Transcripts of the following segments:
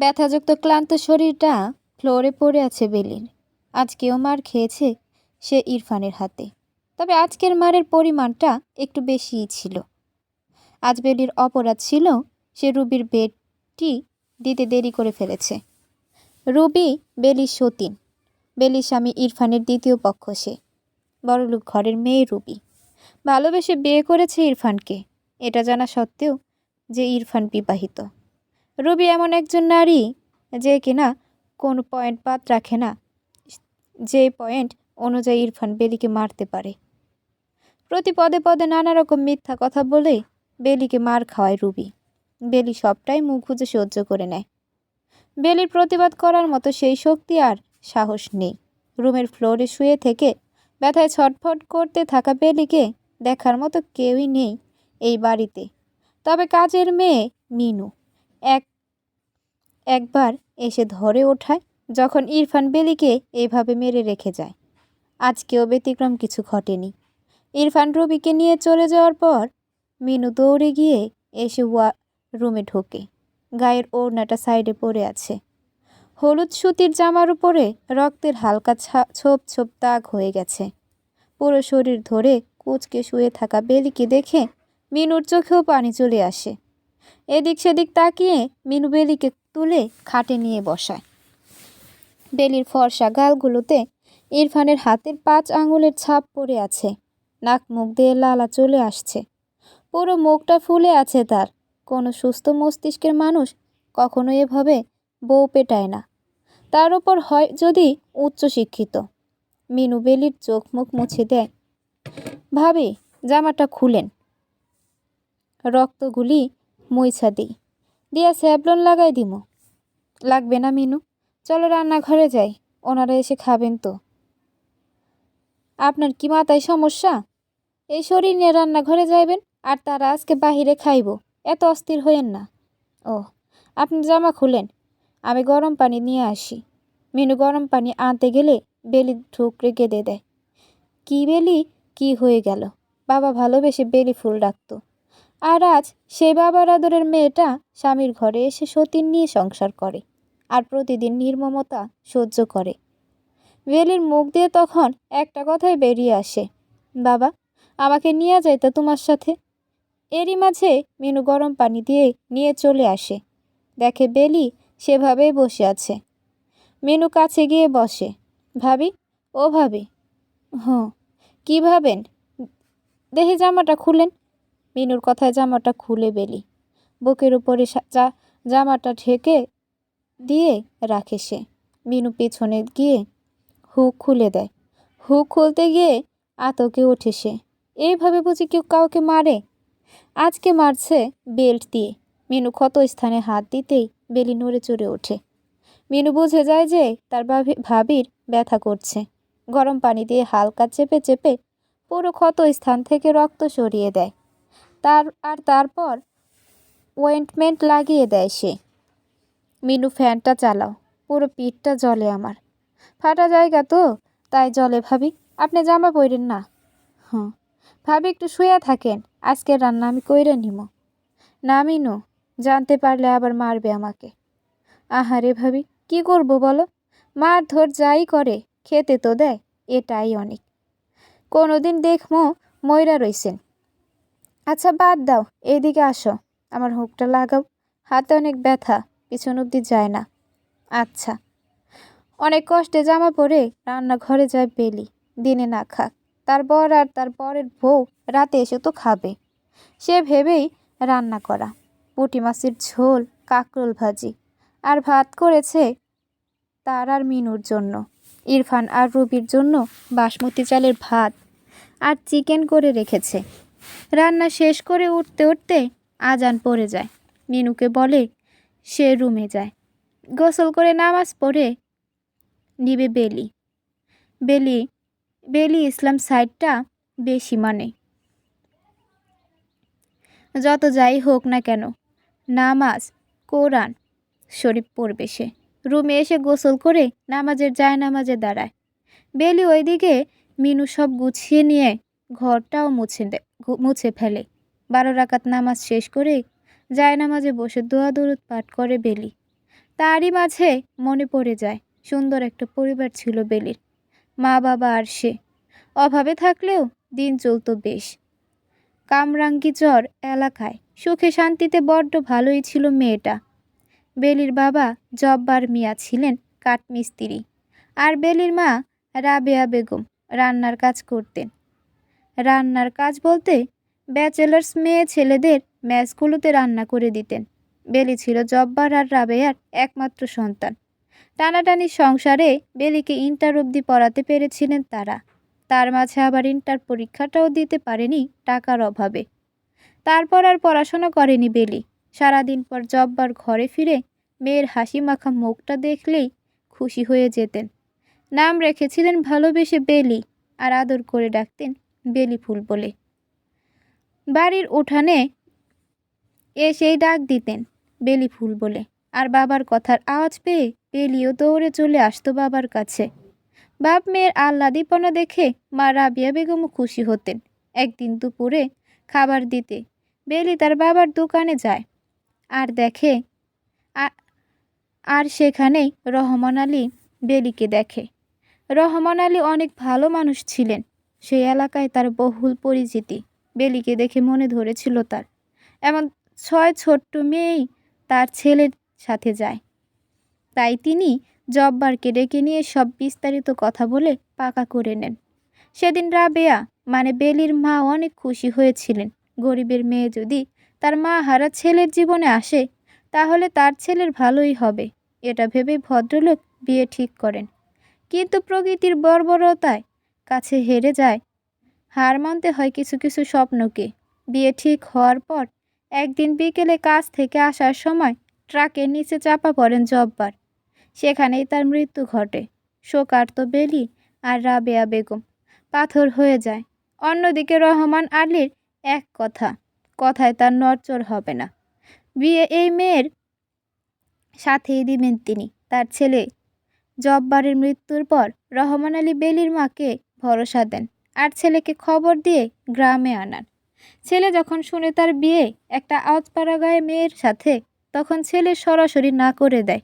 ব্যথাযুক্ত ক্লান্ত শরীরটা ফ্লোরে পড়ে আছে বেলির। আজকেও মার খেয়েছে সে ইরফানের হাতে, তবে আজকের মারের পরিমাণটা একটু বেশিই ছিল। আজ বেলির অপরাধ ছিল সে রুবির বেডটি দিতে দেরি করে ফেলেছে। রুবি বেলির সতীন, বেলির স্বামী ইরফানের দ্বিতীয় পক্ষ। সে বড়লোক ঘরের মেয়ে রুবি, ভালোবেসে বিয়ে করেছে ইরফানকে, এটা জানা সত্ত্বেও যে ইরফান বিবাহিত। রুবি এমন একজন নারী যে কিনা কোনো পয়েন্ট বাদ রাখে না, যে পয়েন্ট অনুযায়ী ইরফান বেলিকে মারতে পারে। প্রতি পদে পদে নানা রকম মিথ্যা কথা বলে বেলিকে মার খাওয়ায় রুবি। বেলি সবটাই মুখ বুজে সহ্য করে নেয়। বেলির প্রতিবাদ করার মতো সেই শক্তি আর সাহস নেই। রুমের ফ্লোরে শুয়ে থেকে ব্যথায় ছটফট করতে থাকা বেলিকে দেখার মতো কেউই নেই এই বাড়িতে। তবে কাজের মেয়ে মিনু একবার এসে ধরে ওঠায় যখন ইরফান বেলিকে এইভাবে মেরে রেখে যায়। আজকেও ব্যতিক্রম কিছু ঘটেনি। ইরফান রুবিকে নিয়ে চলে যাওয়ার পর মিনু দৌড়ে গিয়ে এসে রুমে ঢোকে। গায়ের ওড়নাটা সাইডে পড়ে আছে। হলুদ সুতির জামার উপরে রক্তের হালকা ছোপ ছোপ দাগ হয়ে গেছে। পুরো শরীর ধরে কুঁচকে শুয়ে থাকা বেলিকে দেখে মিনুর চোখেও পানি চলে আসে। এদিক সেদিক তাকিয়ে মিনু বেলিকে তুলে খাটে নিয়ে বসায়। বেলির ফর্সা গালগুলোতে ইরফানের হাতের 5 আঙুলের ছাপ পড়ে আছে। নাক মুখ দিয়ে লালা চলে আসছে। পুরো মুখটা ফুলে আছে তার। কোনো সুস্থ মস্তিষ্কের মানুষ কখনো এভাবে বউ পেটায় না, তার উপর হয় যদি উচ্চশিক্ষিত। মিনু বেলির চোখ মুখ মুছে দেয়। ভাবি, জামাটা খুলেন, রক্তগুলি মুইছা দিই, দিয়া স্যাবলন লাগাই দিমু। লাগবে না মিনু, চলো রান্নাঘরে যাই, ওনারা এসে খাবেন তো। আপনার কি মাথায় সমস্যা? এই শরীর নিয়ে রান্নাঘরে যাইবেন আর তারা আজকে বাহিরে খাইব, এত অস্থির হইয়েন না। ও, আপনি জামা খুলেন, আমি গরম পানি নিয়ে আসি। মিনু গরম পানি আনতে গেলে বেলি ঠুকরে কেঁদে দেয়। কি বেলি কি হয়ে গেল? বাবা ভালোবেসে বেলি ফুল ডাকত, আর আজ সেই বাবার আদরের মেয়েটা স্বামীর ঘরে এসে সতীন নিয়ে সংসার করে আর প্রতিদিন নির্মমতা সহ্য করে। বেলির মুখ দিয়ে তখন একটা কথাই বেরিয়ে আসে, বাবা আমাকে নিয়ে যাইতো তোমার সাথে। এরই মাঝে মিনু গরম পানি দিয়ে নিয়ে চলে আসে। দেখে বেলি সেভাবেই বসে আছে। মিনু কাছে গিয়ে বসে। ভাবি, ও ভাবি। কি ভাবেন? দেখি জামাটা খুলেন। মিনুর কথায় জামাটা খুলে বেলি বুকের উপরে জামাটা ঢেকে দিয়ে রাখে সে। মিনু পেছনে গিয়ে হুক খুলে দেয়। হুক খুলতে গিয়ে আতকে ওঠে সে। এইভাবে বুঝি কেউ কাউকে মারে? আজকে মারছে বেল্ট দিয়ে। মিনু ক্ষত স্থানে হাত দিতেই বেলি নড়ে চড়ে ওঠে। মিনু বুঝে যায় যে তার ভাবির ব্যথা করছে। গরম পানি দিয়ে হালকা চেপে চেপে পুরো ক্ষত স্থান থেকে রক্ত সরিয়ে দেয়। তারপর ওয়েন্টমেন্ট লাগিয়ে দেয় সে। মিনু, ফ্যানটা চালাও, পুরো পিঠটা জ্বলে আমার। ফাটা জায়গা তো, তাই জ্বলে ভাবি, আপনি জামা পরেন না। ভাবি একটু শুয়ে থাকেন, আজকের রান্না আমি কইরে নিব। না মিনু, জানতে পারলে আবার মারবে আমাকে। আহারে ভাবি, কি করব বলো? মারধর যাই করে খেতে তো দেয়, এটাই অনেক। কোনোদিন দেখমো ময়রা রইছেন। আচ্ছা বাদ দাও, এইদিকে আসো, আমার হুকটা লাগাও, হাতে অনেক ব্যথা, পিছন অব্দি যায় না। আচ্ছা। অনেক কষ্টে জামা পরে রান্নাঘরে যায় বেলি। দিনে না খাক, তার বর আর তার বরের বউ রাতে এসে তো খাবে, সে ভেবেই রান্না করা। পুঁটি মাছের ঝোল, কাঁকরোল ভাজি আর ভাত করেছে তার আর মিনুর জন্য। ইরফান আর রুবির জন্য বাসমতি চালের ভাত আর চিকেন করে রেখেছে। রান্না শেষ করে উঠতে উঠতে আজান পড়ে যায়। মিনুকে বলে সে রুমে যায়, গোসল করে নামাজ পড়ে নিবে বেলি। বেলি বেলি ইসলাম সাইডটা বেশি মানে। যত যাই হোক না কেন, নামাজ কোরআন শরীফ পড়বে সে। রুমে এসে গোসল করে নামাজের জায়নামাজে দাঁড়ায়। বেলি ওইদিকে মিনু সব গুছিয়ে নিয়ে ঘরটাও মুছে ফেলে। 12 রাকাত নামাজ শেষ করে জায়নামাজে বসে দোয়া দরুদ পাঠ করে বেলি। তারই মাঝে মনে পড়ে যায় সুন্দর একটা পরিবার ছিল বেলির, মা বাবা আর সে। অভাবে থাকলেও দিন চলতো বেশ। কামরাঙ্গীচর এলাকায় সুখে শান্তিতে বড্ড ভালোই ছিল মেয়েটা। বেলির বাবা জব্বার মিয়া ছিলেন কাঠমিস্ত্রি, আর বেলির মা রাবেয়া বেগম রান্নার কাজ করতেন। রান্নার কাজ বলতে ব্যাচেলার্স মেয়ে ছেলেদের মেসগুলোতে রান্না করে দিতেন। বেলি ছিল জব্বার আর রাবেয়ার একমাত্র সন্তান। টানাটানি সংসারে বেলিকে ইন্টার অবধি পড়াতে পেরেছিলেন তারা। তার মাঝে আবার ইন্টার পরীক্ষাটাও দিতে পারেনি টাকার অভাবে। তারপর আর পড়াশোনা করেনি বেলি। সারাদিন পর জব্বার ঘরে ফিরে মেয়ের হাসি মাখা মুখটা দেখলেই খুশি হয়ে যেতেন। নাম রেখেছিলেন ভালোবেসে বেলি, আর আদর করে ডাকতেন বেলি ফুল বলে। বাড়ির উঠানে এসেই ডাক দিতেন বেলি ফুল বলে, আর বাবার কথার আওয়াজ পেয়ে বেলিও দৌড়ে চলে আসতো বাবার কাছে। বাপ মেয়ের আহ্লাদীপনা দেখে মা রাবিয়া বেগমও খুশি হতেন। একদিন দুপুরে খাবার দিতে বেলি তার বাবার দোকানে যায়, আর দেখে আর সেখানেই রহমান আলী বেলিকে দেখে। রহমান আলী অনেক ভালো মানুষ ছিলেন। সেই এলাকায় তার বহুল পরিচিতি। বেলিকে দেখে মনে ধরেছিল তার এমন 6 ছোট্ট মেয়েই তার ছেলের সাথে যায়। তাই তিনি জব্বারকে ডেকে নিয়ে সব বিস্তারিত কথা বলে পাকা করে নেন। সেদিন রাবেয়া মানে বেলির মা অনেক খুশি হয়েছিলেন। গরিবের মেয়ে যদি তার মা হারা ছেলের জীবনে আসে তাহলে তার ছেলের ভালোই হবে, এটা ভেবে ভদ্রলোক বিয়ে ঠিক করেন। কিন্তু প্রকৃতির বর্বরতায় কাছে হেরে যায়। হার মানতে হয় কিছু কিছু স্বপ্নকে। বিয়ে ঠিক হওয়ার পর একদিন বিকেলে কাজ থেকে আসার সময় ট্রাকের নিচে চাপা পড়েন জব্বার। সেখানেই তার মৃত্যু ঘটে। শোকার্ত বেলি আর রাবেয়া বেগম পাথর হয়ে যায়। অন্যদিকে রহমান আলীর এক কথায় তার নড়চড় হবে না। বিয়ে এই মেয়ের সাথেই দিবেন তিনি। তার ছেলে জব্বারের মৃত্যুর পর রহমান আলী বেলির মাকে ভরসা দেন আর ছেলেকে খবর দিয়ে গ্রামে আনান। ছেলে যখন শুনে তার বিয়ে একটা আওয়াজপাড়া গায়ে মেয়ের সাথে, তখন ছেলে সরাসরি না করে দেয়।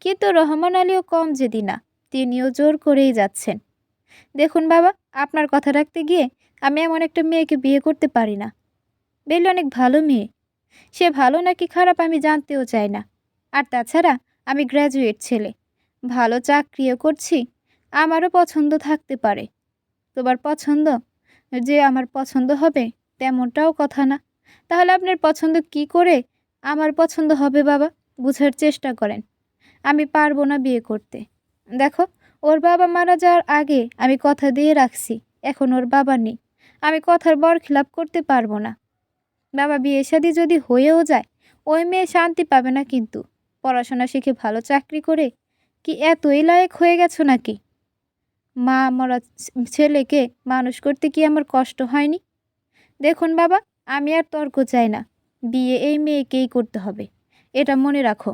কিন্তু রহমান আলীও কম জেদি না, তিনিও জোর করেই যাচ্ছেন। দেখুন বাবা, আপনার কথা রাখতে গিয়ে আমি এমন একটা মেয়েকে বিয়ে করতে পারি না। বেলি অনেক ভালো মেয়ে। সে ভালো নাকি খারাপ আমি জানতেও চাই না। আর তাছাড়া আমি গ্র্যাজুয়েট ছেলে, ভালো চাকরিও করছি। আমারও পছন্দ থাকতে পারে। তোমার পছন্দ যে আমার পছন্দ হবে তেমনটাও কথা না। তাহলে আপনার পছন্দ কি করে আমার পছন্দ হবে বাবা? বুঝার চেষ্টা করেন। আমি পারবো না বিয়ে করতে। দেখো, ওর বাবা মারা যাওয়ার আগে আমি কথা দিয়ে রাখছি, এখন ওর বাবা নেই, আমি কথার বরখিলাপ করতে পারবো না। বাবা, বিয়ে শাদী যদি হয়েও যায় ওই মেয়ে শান্তি পাবে না। কিন্তু পড়াশোনা শিখে ভালো চাকরি করে কি এতই লায়েক হয়ে গেছো নাকি? মা মরা ছেলেকে মানুষ করতে কি আমার কষ্ট হয়নি? দেখুন বাবা, আমি আর তর্ক চাই না। বিয়ে এই মেয়েকেই করতে হবে, এটা মনে রাখো।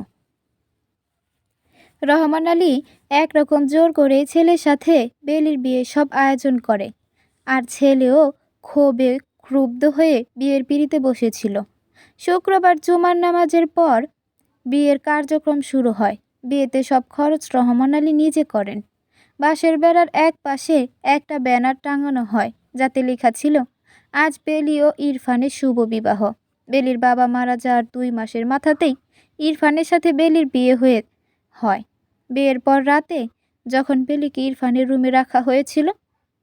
রহমান আলী একরকম জোর করে ছেলের সাথে বেলির বিয়ে সব আয়োজন করে, আর ছেলেও ক্ষোভে ক্ষুব্ধ হয়ে বিয়ের পিঁড়িতে বসেছিল। শুক্রবার জুমার নামাজের পর বিয়ের কার্যক্রম শুরু হয়। বিয়েতে সব খরচ রহমান আলী নিজে করেন। বাঁশের বেড়ার এক পাশে একটা ব্যানার টাঙানো হয়, যাতে লেখা ছিল, আজ বেলি ও ইরফানের শুভ বিবাহ। বেলির বাবা মারা যাওয়ার 2 মাসের মাথাতেই ইরফানের সাথে বেলির বিয়ে হয়। বিয়ের পর রাতে যখন বেলিকে ইরফানের রুমে রাখা হয়েছিল,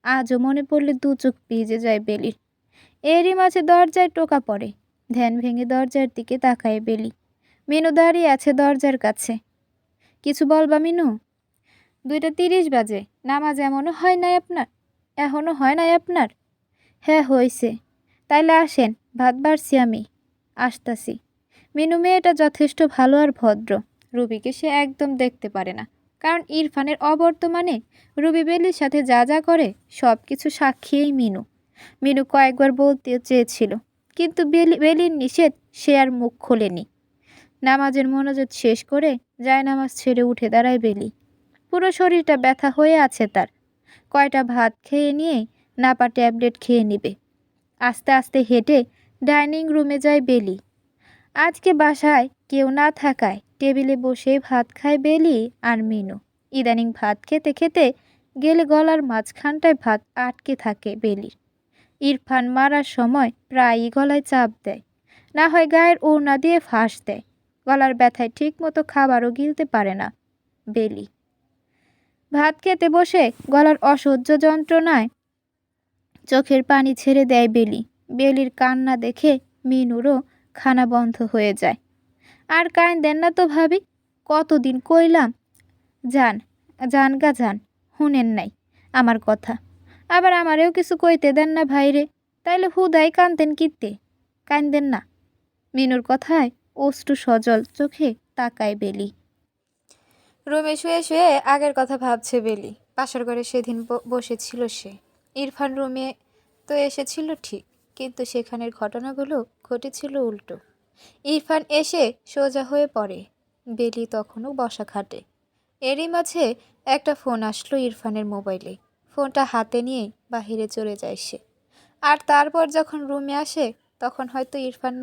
আজও মনে পড়লে 2 চোখ ভিজে যায় বেলির। এরই মাঝে দরজায় টোকা পড়ে। ধ্যান ভেঙে দরজার দিকে তাকায় বেলি। মিনু দাঁড়িয়ে আছে দরজার কাছে। কিছু বলবা মিনু? 2:30 বাজে, নামাজ এখনও হয় নাই আপনার? হ্যাঁ হয়েছে। তাইলে আসেন, ভাত বাড়ছি আমি, আসতাছি। মিনু মেয়েটা যথেষ্ট ভালো আর ভদ্র। রুবিকে সে একদম দেখতে পারে না, কারণ ইরফানের অবর্তমানে রুবি বেলির সাথে যা যা করে সব কিছু সাক্ষীই মিনু। মিনু কয়েকবার বলতে চেয়েছিল, কিন্তু বেলির নিষেধ সে আর মুখ খোলেনি। নামাজের মনোযোগ শেষ করে জায়নামাজ ছেড়ে উঠে দাঁড়ায় বেলি। পুরো শরীরটা ব্যথা হয়ে আছে তার। কয়টা ভাত খেয়ে নিয়ে নাপা ট্যাবলেট খেয়ে নিবে। আস্তে আস্তে হেঁটে ডাইনিং রুমে যায় বেলি। আজকে বাসায় কেউ না থাকায় টেবিলে বসেই ভাত খায় বেলি আর মিনু। ইদানিং ভাত খেতে খেতে গেলে গলার মাঝখানটায় ভাত আটকে থাকে বেলির। ইরফান মারার সময় প্রায়ই গলায় চাপ দেয়, না হয় গায়ের ওড়না দিয়ে ফাঁস দেয়। গলার ব্যথায় ঠিকমতো খাবারও গিলতে পারে না বেলি। ভাত খেতে বসে গলার অসহ্য যন্ত্রণায় চোখের পানি ছেড়ে দেয় বেলি। বেলির কান্না দেখে মিনুরও খানা বন্ধ হয়ে যায়। আর কাইন্দেন না তো ভাবি, কতদিন কইলাম যান যান গা যান, শুনেন নাই আমার কথা। আবার আমারেও কিছু কইতে দেন না ভাইরে, তাইলে হুদাই কান্দেন কিত্তে? কান্দেন না। মিনুর কথায় অশ্রু সজল চোখে তাকায় বেলি। রুমে শুয়ে শুয়ে আগের কথা ভাবছে বেলি। পাশের ঘরে সেদিন বসেছিল সে। ইরফান রুমে তো এসেছিল ঠিক, কিন্তু সেখানের ঘটনাগুলো ঘটেছিল উল্টো। ইরফান এসে সোজা হয়ে পড়ে, বেলি তখনও বসা খাটে। এরই মাঝে একটা ফোন আসলো ইরফানের মোবাইলে। ফোনটা হাতে নিয়ে বাহিরে চলে যায় সে। আর তারপর যখন রুমে আসে তখন হয়তো ইরফান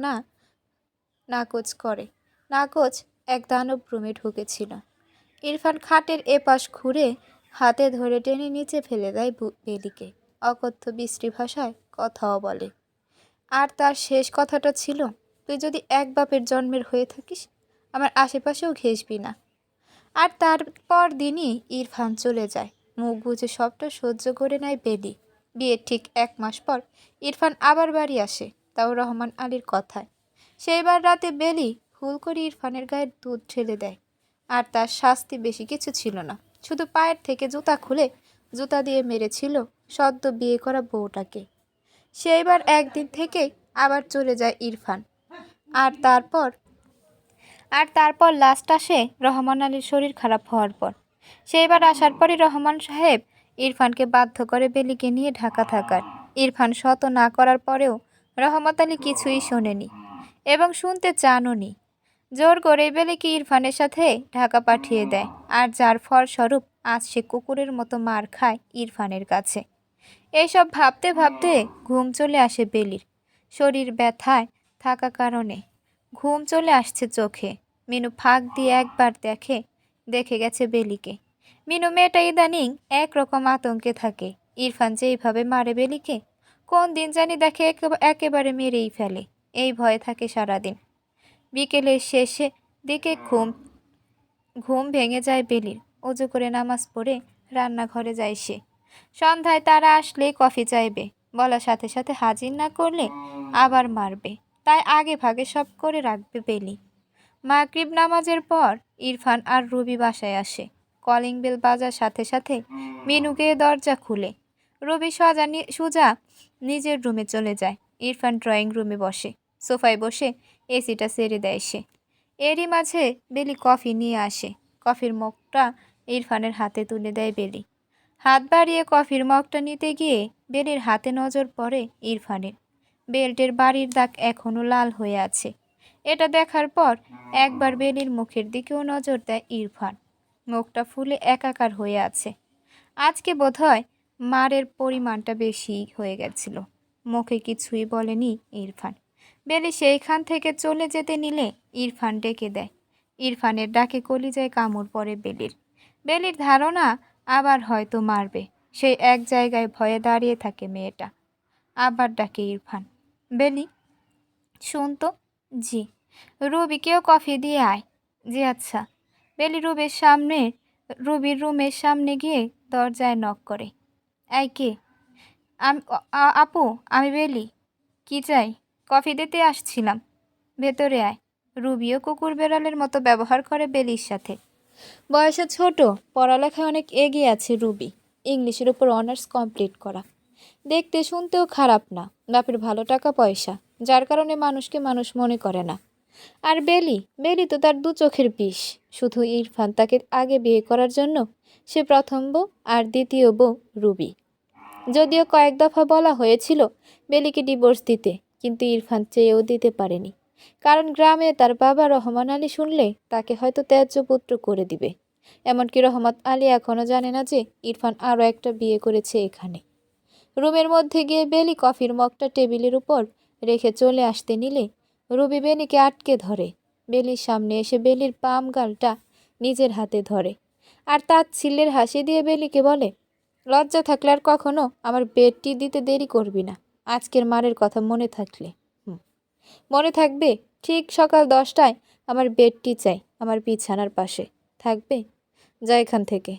নাকচ করে। নাকচ এক দানব রুমে ঢুকেছিল। ইরফান খাটের এপাশ ঘুরে হাতে ধরে টেনে নিচে ফেলে দেয় বেলিকে। অকথ্য বিশ্রী ভাষায় কথাও বলে। আর তার শেষ কথাটা ছিল, তুই যদি এক বাপের জন্মের হয়ে থাকিস আমার আশেপাশেও ঘেসবি না। আর তারপর দিনই ইরফান চলে যায়। মুখ বুজে সবটা সহ্য করে নেয় বেলি। বিয়ের ঠিক 1 মাস পর ইরফান আবার বাড়ি আসে, তাও রহমান আলীর কথায়। সেইবার রাতে বেলি ভুল করে ইরফানের গায়ে দুধ ঢেলে দেয়। আর তার শাস্তি বেশি কিছু ছিল না, শুধু পায়ের থেকে জুতা খুলে জুতা দিয়ে মেরেছিল সদ্য বিয়ে করা বউটাকে। সেইবার একদিন থেকেই আবার চলে যায় ইরফান। আর তারপর লাস্ট আসে রহমান আলীর শরীর খারাপ হওয়ার পর। সেইবার আসার পরই রহমান সাহেব ইরফানকে বাধ্য করে বেলিকে নিয়ে ঢাকা থাকার। ইরফান শত না করার পরেও রহমত আলী কিছুই শোনেনি এবং শুনতে চানওনি। জোর করে বেলিকে ইরফানের সাথে ঢাকা পাঠিয়ে দেয়। আর যার ফলস্বরূপ আজ সে কুকুরের মতো মার খায় ইরফানের কাছে। এইসব ভাবতে ভাবতে ঘুম চলে আসে বেলির। শরীর ব্যথায় থাকা কারণে ঘুম চলে আসছে চোখে। মিনু ফাঁক দিয়ে একবার দেখে গেছে বেলিকে। মিনু মেয়েটা ইদানিং একরকম আতঙ্কে থাকে। ইরফান যেইভাবে মারে বেলিকে, কোন দিন জানি দেখে একেবারে মেরেই ফেলে। এই ভয়ে থাকে সারাদিন। বিকেলের শেষে দিকে ঘুম ভেঙে যায় বেলির। অজু করে নামাজ পড়ে রান্নাঘরে যায় সে। সন্ধ্যায় তারা আসলেই কফি চাইবে, বলার সাথে সাথে হাজির না করলে আবার মারবে। তাই আগে ভাগে সব করে রাখবে বেলি। মাগরিব নামাজের পর ইরফান আর রুবি বাসায় আসে। কলিং বেল বাজার সাথে সাথে মিনু গিয়ে দরজা খুলে। রুবি সুজা নিজের রুমে চলে যায়। ইরফান ড্রয়িং রুমে বসে। সোফায় বসে এসিটা ছেড়ে দেয় সে। এরই মাঝে বেলি কফি নিয়ে আসে। কফির মগটা ইরফানের হাতে তুলে দেয় বেলি। হাত বাড়িয়ে কফির মগটা নিতে গিয়ে বেলির হাতে নজর পড়ে ইরফানের। বেল্টের বাড়ির দাগ এখনো লাল হয়ে আছে। এটা দেখার পর একবার বেলির মুখের দিকেও নজর দেয় ইরফান। মুখটা ফুলে একাকার হয়ে আছে। আজকে বোধহয় মারের পরিমাণটা বেশি হয়ে গেছিল। মুখে কিছুই বলেনি ইরফান। বেলি সেইখান থেকে চলে যেতে নিলে ইরফান ডেকে দেয়। ইরফানের ডাকে কলিজায় কামড় পড়ে বেলির। বেলির ধারণা আবার হয়তো মারবে। সেই এক জায়গায় ভয়ে দাঁড়িয়ে থাকে মেয়েটা। আবার ডাকে ইরফান, বেলি শুন তো। জি। রুবিকেও কফি দিয়ে আয়। জি আচ্ছা। বেলি রুবির রুমের সামনে গিয়ে দরজায় নক করে। এই কে? আপু, আমি বেলি। কি চাই? কফি দিতে আসছিলাম। ভেতরে আয়। রুবিও কুকুর বেড়ালের মতো ব্যবহার করে বেলির সাথে। বয়সে ছোট, পড়ালেখায় অনেক এগিয়ে আছে রুবি। ইংলিশের উপর অনার্স কমপ্লিট করা। দেখতে শুনতেও খারাপ না। বাপের ভালো টাকা পয়সা, যার কারণে মানুষকে মানুষ মনে করে না। আর বেলি তো তার 2 চোখের বিষ। শুধু ইরফান তাকে আগে বিয়ে করার জন্য সে প্রথম বউ আর দ্বিতীয় বউ রুবি। যদিও কয়েক দফা বলা হয়েছিল বেলিকে ডিভোর্স দিতে, কিন্তু ইরফান চেয়েও দিতে পারেনি। কারণ গ্রামে তার বাবা রহমান আলী শুনলে তাকে হয়তো ত্যায্য পুত্র করে দিবে। এমনকি রহমত আলী এখনও জানে না যে ইরফান আরও একটা বিয়ে করেছে এখানে। রুমের মধ্যে গিয়ে বেলি কফির মগটা টেবিলের উপর রেখে চলে আসতে নিলে রুবি বেনিকে আটকে ধরে। বেলির সামনে এসে বেলির বাম গালটা নিজের হাতে ধরে আর তাচ্ছিল্যের হাসি দিয়ে বেলিকে বলে, লজ্জা থাকলে আর কখনো আমার বেডটি দিতে দেরি করবি না। আজকের মারের কথা মনে থাকলে মনে থাকবে। ঠিক সকাল 10টায় আমার বেডটি চাই, আমার বিছানার পাশে থাকবে। যা এখান থেকে।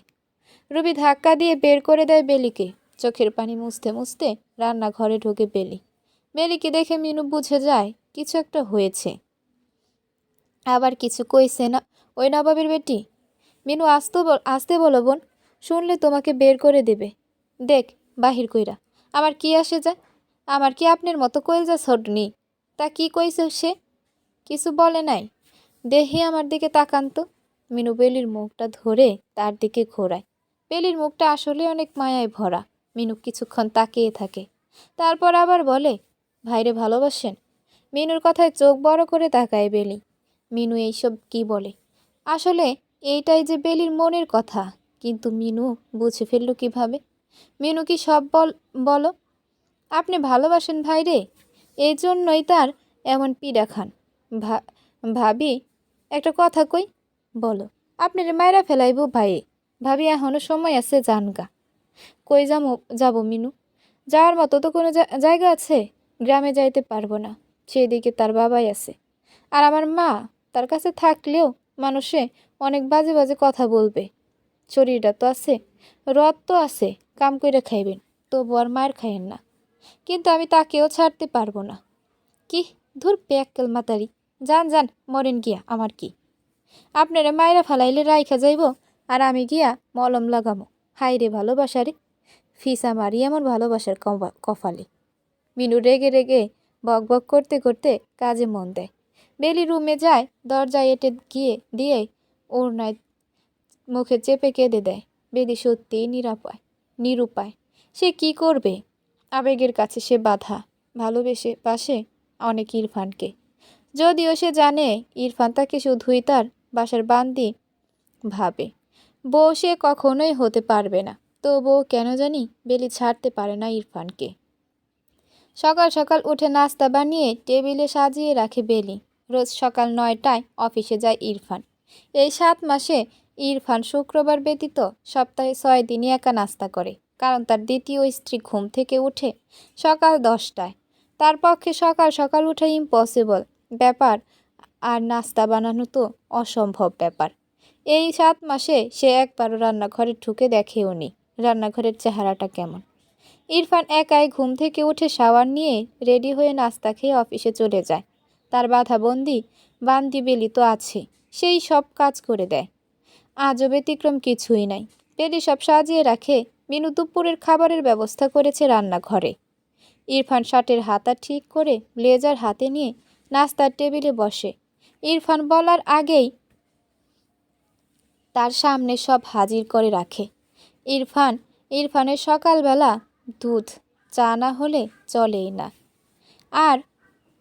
রুবি ধাক্কা দিয়ে বের করে দেয় বেলিকে। চোখের পানি মুছতে মুছতে রান্নাঘরে ঢোকে বেলি। বেলিকে দেখে মিনু বুঝে যায় কিছু একটা হয়েছে। আবার কিছু কইছে না ওই নবাবের বেটি? মিনু আসতে বলো বোন, শুনলে তোমাকে বের করে দেবে। দেখ বাহির কইরা, আমার কি আসে যায়? আমার কি আপনার মতো কইলজা ছড়নি? তা কি কইছে সে? কিছু বলে নাই। দেহি আমার দিকে তাকান তো। মিনু বেলির মুখটা ধরে তার দিকে ঘোরায়। বেলির মুখটা আসলে অনেক মায়ায় ভরা। মিনু কিছুক্ষণ তাকিয়ে থাকে, তারপর আবার বলে, ভাইরে ভালোবাসেন? মিনুর কথায় চোখ বড় করে তাকায় বেলি। মিনু এইসব কি বলে? আসলে এইটাই যে বেলির মনের কথা। কিন্তু মিনু বুঝে ফেলল কিভাবে? মিনু কি সব বলো? আপনি ভালোবাসেন ভাইরে, এই জন্যই তার এমন পীড়া খান। ভাবি একটা কথা কই, বলো। আপনার মায়েরা ফেলাইব ভাই? ভাবি এখনো সময় আছে, জানগা। কই যাবো মিনু? যাওয়ার মতো তো কোনো জায়গা আছে? গ্রামে যাইতে পারবো না, সেদিকে তার বাবাই আছে। আর আমার মা, তার কাছে থাকলেও মানুষে অনেক বাজে বাজে কথা বলবে। শরীরটা তো আছে, রথ তো আছে, কাম কইরা খাইবেন, তবু আর মায়ের খাইয়েন না। কিন্তু আমি তাকেও ছাড়তে পারবো না। কি ধুর পেয়াক্কেল মাতারি, যান যান মরেন গিয়া, আমার কি? আপনারা মায়েরা ফালাইলে রাইখা যাইব আর আমি গিয়া মলম লাগামো? হাই রে ভালোবাসারে, ফিসা মারি এমন ভালোবাসার কফালে। মিনু রেগে রেগে বক বক করতে করতে কাজে মন দেয়। বেলি রুমে যায়, দরজায় এঁটে গিয়ে দিয়ে ওড়নায় মুখে চেপে কেঁদে দেয়। বেলি সত্যিই নিরুপায়। সে কি করবে? আবেগের কাছে সে বাধা। ভালোবেসে পাশে অনেক ইরফানকে, যদিও সে জানে ইরফান তাকে শুধুই তার বাসার বান্দি ভাবে। বউ সে কখনোই হতে পারবে না। তবুও কেন জানি বেলি ছাড়তে পারে না ইরফানকে। সকাল সকাল উঠে নাস্তা বানিয়ে টেবিলে সাজিয়ে রাখে বেলি। রোজ সকাল 9টায় অফিসে যায় ইরফান। এই 7 মাসে ইরফান শুক্রবার ব্যতীত সপ্তাহে 6 দিনই একা নাস্তা করে, কারণ তার দ্বিতীয় স্ত্রী ঘুম থেকে উঠে সকাল 10টায়। তার পক্ষে সকাল সকাল উঠা ইম্পসিবল ব্যাপার, আর নাস্তা বানানো তো অসম্ভব ব্যাপার। এই 7 মাসে সে একবারও রান্নাঘরে ঢুকে দেখেও নি রান্নাঘরের চেহারাটা কেমন। ইরফান একাই ঘুম থেকে উঠে শাওয়ার নিয়ে রেডি হয়ে নাস্তা খেয়ে অফিসে চলে যায়। তার বান্দি বেলি তো আছে, সেই সব কাজ করে দেয়। আজও ব্যতিক্রম কিছুই নাই। বেলি সব সাজিয়ে রাখে। মিনু দুপুরের খাবারের ব্যবস্থা করেছে রান্নাঘরে। ইরফান শার্টের হাতা ঠিক করে ব্লেজার হাতে নিয়ে নাস্তার টেবিলে বসে। ইরফান বলার আগেই তার সামনে সব হাজির করে রাখে। ইরফানের সকালবেলা দুধ চা না হলে চলেই না। আর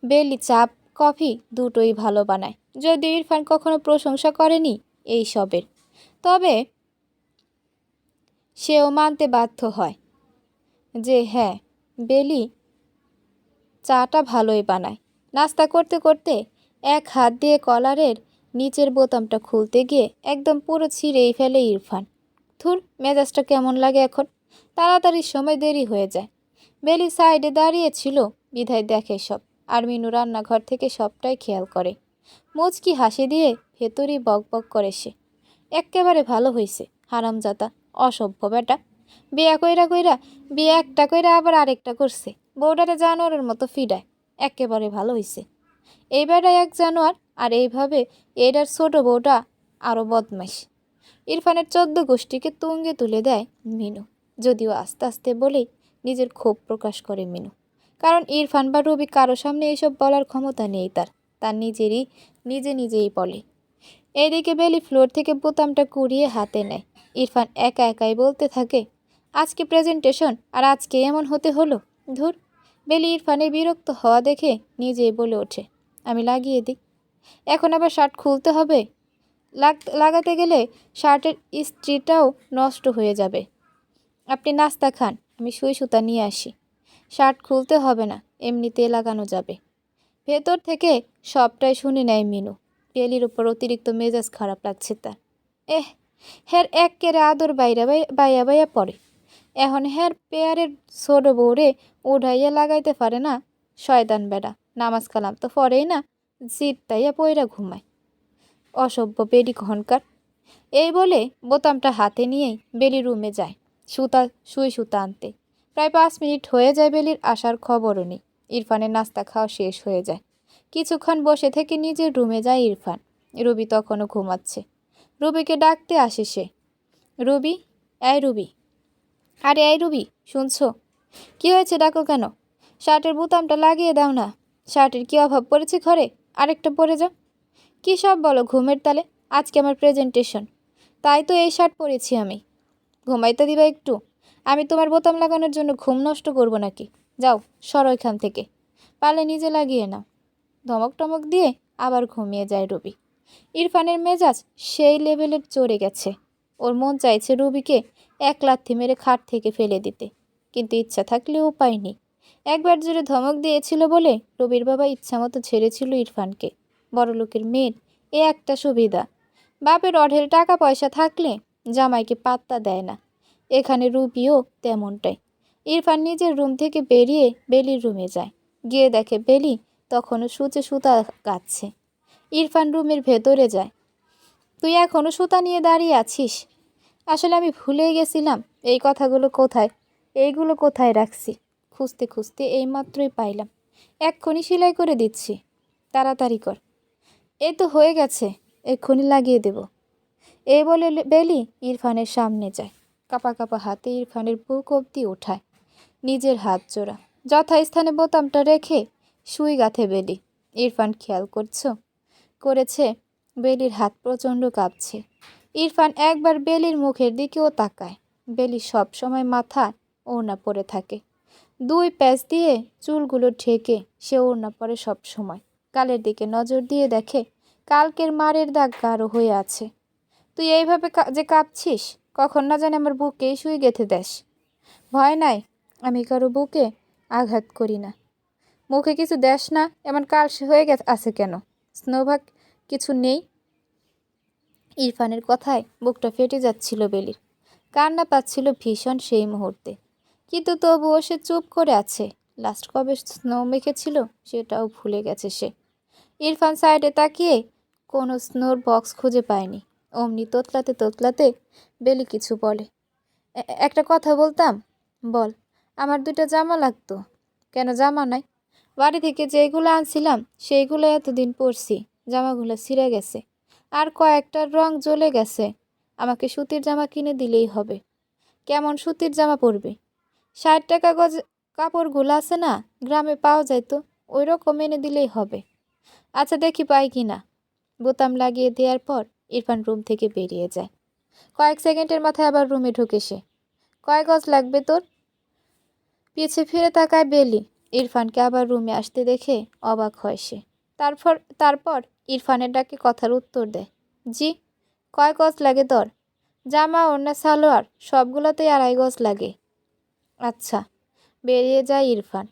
বেলি চা কফি দুটোই ভালো বানায়। যদিও ইরফান কখনো প্রশংসা করেনি এই সবের, তবে সেও মানতে বাধ্য হয় যে হ্যাঁ, বেলি চাটা ভালোই বানায়। নাস্তা করতে করতে এক হাত দিয়ে কলারের নিচের বোতামটা খুলতে গিয়ে একদম পুরো ছিঁড়েই ফেলে ইরফান। ধুর, মেজাজটা কেমন লাগে এখন। তাড়াতাড়ি সময় দেরি হয়ে যায়। বেলি সাইডে দাঁড়িয়েছিল বিধায় দেখে সব, আর মিনু রান্নাঘর থেকে সবটাই খেয়াল করে। মুচকি হাসি দিয়ে ভেতরই বক বক করে সে, এক্কেবারে ভালো হইছে, হারামজাদা, অসভ্য বেটা। বিয়ে একটা কইরা আবার আরেকটা করছে। বউটারে জানোয়ারের মতো ফিডায়। একেবারে ভালো হইছে। এই বেটায় এক জানোয়ার, আর এইভাবে এটার ছোট বউটা আরও বদমাইশ। ইরফানের 14 গোষ্ঠীকে তুঙ্গে তুলে দেয় মিনু। যদিও আস্তে আস্তে বলেই নিজের ক্ষোভ প্রকাশ করে মিনু, কারণ ইরফান বা রবি কারো সামনে এইসব বলার ক্ষমতা নেই তার নিজেই বলে। এইদিকে বেলি ফ্লোর থেকে বোতামটা কুড়িয়ে হাতে নেয়। ইরফান একা একাই বলতে থাকে, আজকে প্রেজেন্টেশন আর আজকে এমন হতে হলো। ধুর। বেলি ইরফানের বিরক্ত হওয়া দেখে নিজেই বলে ওঠে, আমি লাগিয়ে দিই। এখন আবার শার্ট খুলতে হবে। লাগাতে গেলে শার্টের ইস্ত্রিটাও নষ্ট হয়ে যাবে। আপনি নাস্তা খান, আমি সুই সুতা নিয়ে আসি। শার্ট খুলতে হবে না, এমনিতে লাগানো যাবে। ভেতর থেকে সবটাই শুনে নেয় মিনু। বেলির উপর অতিরিক্ত মেজাজ খারাপ লাগছে তার। হের এক্কেরে আদর বাইরা বাইয়া বাইয়া পড়ে। এখন হের পেয়ারের ছোট বউরে উঠাইয়া লাগাইতে পারে না। শয়তান বেড়া, নামাজ কালাম তো পড়েই না, জিতটাইয়া পইরা ঘুমায়। অসভ্য বেডি কহনকার। এই বলে বোতামটা হাতে নিয়েই বেলি রুমে যায় সুই সুতা আনতে। প্রায় 5 মিনিট হয়ে যায়, বেলির আসার খবরও নেই। ইরফানের নাস্তা খাওয়া শেষ হয়ে যায়। কিছুক্ষণ বসে থেকে নিজের রুমে যায় ইরফান। রুবি তখনও ঘুমাচ্ছে। রুবিকে ডাকতে আসে সে। রুবি, এই রুবি, আরে এই রুবি, শুনছো? কি হয়েছে, ডাকো কেন? শার্টের বোতামটা লাগিয়ে দাও না। শার্টের কি অভাব পড়েছে ঘরে? আরেকটা পরে যাও। কী সব বলো ঘুমের তালে? আজকে আমার প্রেজেন্টেশন, তাই তো এই শার্ট পরেছি আমি। ঘুমাইতে দিবা একটু? আমি তোমার বোতাম লাগানোর জন্য ঘুম নষ্ট করব নাকি? যাও, সরো এখান থেকে, পারলে নিজে লাগিয়ে নাও। ধমক টমক দিয়ে আবার ঘুমিয়ে যায় রুবি। ইরফানের মেজাজ সেই লেভেলের চড়ে গেছে। ওর মন চাইছে রুবিকে এক লাথি মেরে খাট থেকে ফেলে দিতে, কিন্তু ইচ্ছা থাকলে উপায় নেই। একবার জোরে ধমক দিয়েছিল বলে রবির বাবা ইচ্ছামতো ছেড়েছিল ইরফানকে। বড়লোকের মেয়ের এ একটা সুবিধা, বাপের অঢেল টাকা পয়সা থাকলে জামাইকে পাত্তা দেয় না। এখানে রুবিও তেমনটাই। ইরফান নিজের রুম থেকে বেরিয়ে বেলির রুমে যায়। গিয়ে দেখে বেলি তখনও সূচে সুতা গাচ্ছে। ইরফান রুমের ভেতরে যায়। তুই এখনও সুতা নিয়ে দাঁড়িয়ে আছিস? আসলে আমি ভুলেই গেছিলাম এইগুলো কোথায় রাখছি। খুঁজতে খুঁজতে এইমাত্রই পাইলাম। এক্ষুনি সেলাই করে দিচ্ছি, তাড়াতাড়ি কর। এই তো হয়ে গেছে, এক্ষুনি লাগিয়ে দেব। এই বলে বেলি ইরফানের সামনে যায়। কাপা কাপা হাতে ইরফানের বুক অবধি ওঠায়। নিজের হাত জোড়া যথাস্থানে বোতামটা রেখে সুই গাঁথে বেলি। ইরফান খেয়াল করেছে বেলির হাত প্রচণ্ড কাঁপছে। ইরফান একবার বেলির মুখের দিকেও তাকায়। বেলি সব সময় মাথায় ওড়না পরে থাকে। 2 প্যাচ দিয়ে চুলগুলো ঢেকে সে ওড়না পরে সব সময়। গালের দিকে নজর দিয়ে দেখে কালকের মারের দাগ গাঢ় হয়ে আছে। তুই এইভাবে যে কাঁপছিস, কখন না জানি আমার বুকেই সুই গেঁথে দেস। ভয় নাই, আমি কারো বুকে আঘাত করি না। মুখে কিছু দেস না, এমন কালসে হয়ে আছে কেন? স্নোভাগ কিছু নেই? ইরফানের কথায় বুকটা ফেটে যাচ্ছিল বেলির। কান্না পাচ্ছিল ভীষণ সেই মুহূর্তে, কিন্তু তবুও সে চুপ করে আছে। লাস্ট কবে স্নো মেখেছিল সেটাও ভুলে গেছে সে। ইরফান সাইডে তাকিয়ে কোনো স্নোর বক্স খুঁজে পায়নি। অমনি তোতলাতে বেলি কিছু বলে। একটা কথা বলতাম? বল। আমার 2টা জামা লাগতো। কেন জামা নাই? বাড়ি থেকে যেগুলো আনছিলাম সেইগুলো এতদিন পরছি, জামাগুলো ছিঁড়ে গেছে, আর কয়েকটার রং জ্বলে গেছে। আমাকে সুতির জামা কিনে দিলেই হবে। কেমন সুতির জামা পরবে? 60 টাকা গজ কাপড়গুলো আছে না, গ্রামে পাওয়া যায় তো, ওই রকম এনে দিলেই হবে। আচ্ছা, দেখি পাই কি না। বোতাম লাগিয়ে দেওয়ার পর ইরফান রুম থেকে বেরিয়ে যায়। কয়েক সেকেন্ডের মাথায় আবার রুমে ঢুকে সে। কয় গজ লাগবে তোর? পিছে ফিরে তাকায় বেলি। ইরফানকে আবার রুমে আসতে দেখে অবাক হয় সে। তারপর ইরফানের ডাকে কথার উত্তর দেয়। জি। কয় গজ লাগে তোর? জামা, ওড়না, সালোয়ার সবগুলোতেই 2.5 গজ লাগে। আচ্ছা। বেরিয়ে যায় ইরফান।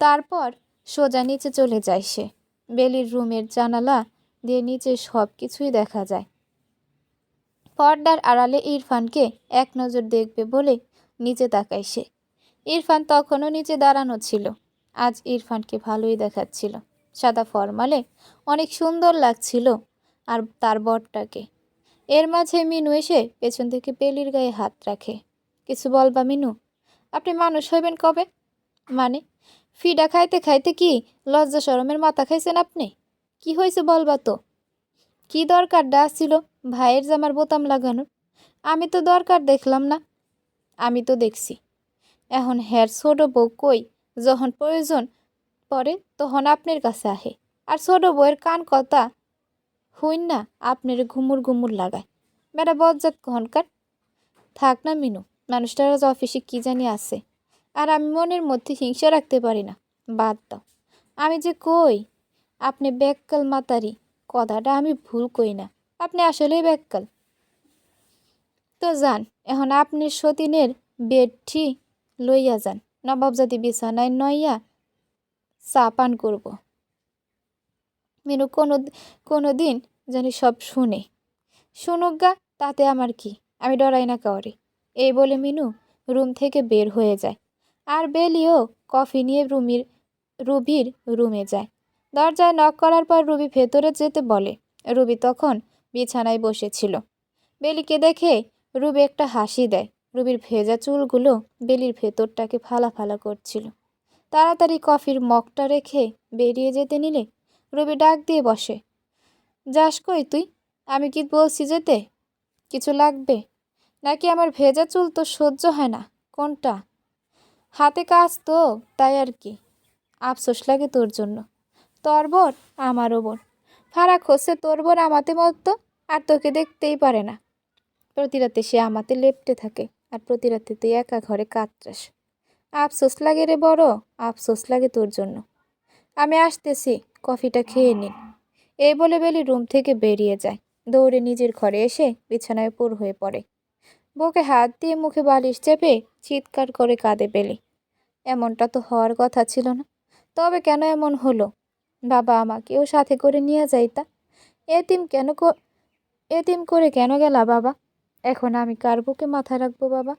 তারপর সোজা নিচে চলে যায় সে। বেলির রুমের জানালা দিয়ে নিচে সব কিছুই দেখা যায়। পর্দার আড়ালে ইরফানকে এক নজর দেখবে বলে নিচে তাকায় সে। ইরফান তখনও নিচে দাঁড়ানো ছিল। আজ ইরফানকে ভালোই দেখাচ্ছিল। সাদা ফরমালে অনেক সুন্দর লাগছিল। আর তার বরটাকে। এর মাঝে মিনু এসে পেছন থেকে বেলির গায়ে হাত রাখে। কিছু বলবা মিনু? আপনি মানুষ হইবেন কবে? মানে? ফিডা খাইতে খাইতে কি লজ্জা শরমের মাথা খাইছেন আপনি? কি হয়েছে বলবা তো? কি দরকারটা ছিল ভাইয়ের জামার বোতাম লাগানোর? আমি তো দরকার দেখলাম না। আমি তো দেখছি। এখন হের ছোট বউ কই, যখন প্রয়োজন পড়ে তখন আপনার কাছে আহে, আর ছোট বউয়ের কান কথা হইন না আপনার ঘুমুর ঘুমুর লাগায়। বেটা বজ্জাত কহনকার। থাক না মিনু, মানুষটার আজ অফিসে কি জানি আছে, আর আমি মনের মধ্যে হিংসা রাখতে পারি না। বাদ দাও। আমি যে কই আপনি ব্যাককাল মাতারি, কথাটা আমি ভুল কই না। আপনি আসলেই ব্যাককাল। তো যান, এখন আপনি সতীনের বেডটি লইয়া যান, নবাবজাতি বিছানায় নইয়া চা পান করব। মিনু কোনো দিন জানি সব শুনুক গা, তাতে আমার কি, আমি ডরাই না কাউরে। এই বলে মিনু রুম থেকে বের হয়ে যায়। আর বেলিও কফি নিয়ে রুবির রুমে যায়। দরজায় নক করার পর রুবি ভেতরে যেতে বলে। রুবি তখন বিছানায় বসেছিল। বেলিকে দেখে রুবি একটা হাসি দেয়। রুবির ভেজা চুলগুলো বেলির ভেতরটাকে ফালা ফালা করছিল। তাড়াতাড়ি কফির মগটা রেখে বেরিয়ে যেতে নিলে রুবি ডাক দিয়ে বসে, যাস কই তুই? আমি কি বলছি যেতে? কিছু লাগবে নাকি? আমার ভেজা চুল তো সহ্য হয় না। কোনটা? হাতে কাজ তো, তাই আর কি। আফসোস লাগে তোর জন্য। তোর বোর আমারও বোর, ফারাক হচ্ছে তোর বোর আমাতে মতো, আর তোকে দেখতেই পারে না। প্রতি রাতে সে আমাতে লেপ্টে থাকে, আর প্রতি রাতে তুই একা ঘরে কাতরাস। আফসোস লাগে রে বড়, আফসোস লাগে তোর জন্য। আমি আসতেছি, কফিটা খেয়ে নিন। এই বলে বেলি রুম থেকে বেরিয়ে যায়। দৌড়ে নিজের ঘরে এসে বিছানায় পুর হয়ে পড়ে। বুকে হাত দিয়ে মুখে বালিশ চেপে চিৎকার করে কাঁদে বেলি। এমনটা তো হওয়ার কথা ছিল না, তবে কেন এমন হলো? বাবা আমাকেও সাথে করে নিয়ে যাইতা। এতিম করে কেন গেলা বাবা? এখন আমি কার বুকে মাথা রাখবো বাবা?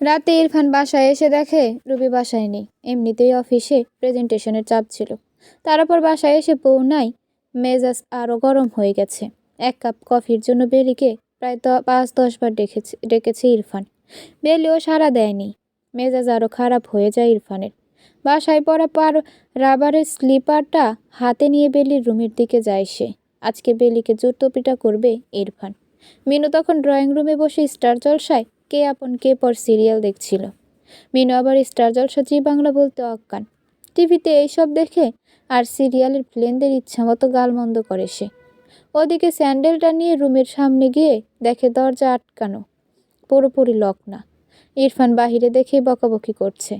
রাতে ইরফান বাসায় এসে দেখে রুবি বাসায় নেই। এমনিতেই অফিসে প্রেজেন্টেশনের চাপ ছিল, তার উপর বাসায় এসে বউ নাই। মেজাজ আরও গরম হয়ে গেছে। এক কাপ কফির জন্য বেলিকে প্রায় 5-10 বার ডেকেছে ইরফান। বেলিও সাড়া দেয়নি। মেজাজ আরও খারাপ হয়ে যায় ইরফানের। বাসায় পরা রাবারের স্লিপারটা হাতে নিয়ে বেলির রুমের দিকে যায় সে। আজকে বেলিকে জুতো পিটা করবে ইরফান। মিনু তখন ড্রয়িং রুমে বসে স্টার জলসায় কে আপন কে পর সিরিয়াল দেখছিল। মিনু আবার স্টার জলসা জি বাংলা বলতে অজ্ঞান। টিভিতে এইসব দেখে আর সিরিয়ালের প্লেনদের ইচ্ছামতো গালমন্দ করে সে। ওদিকে স্যান্ডেলটা নিয়ে রুমের সামনে গিয়ে দেখে দরজা আটকানো, পুরোপুরি লক না। ইরফান বাহিরে দেখে বকাবকি করছে।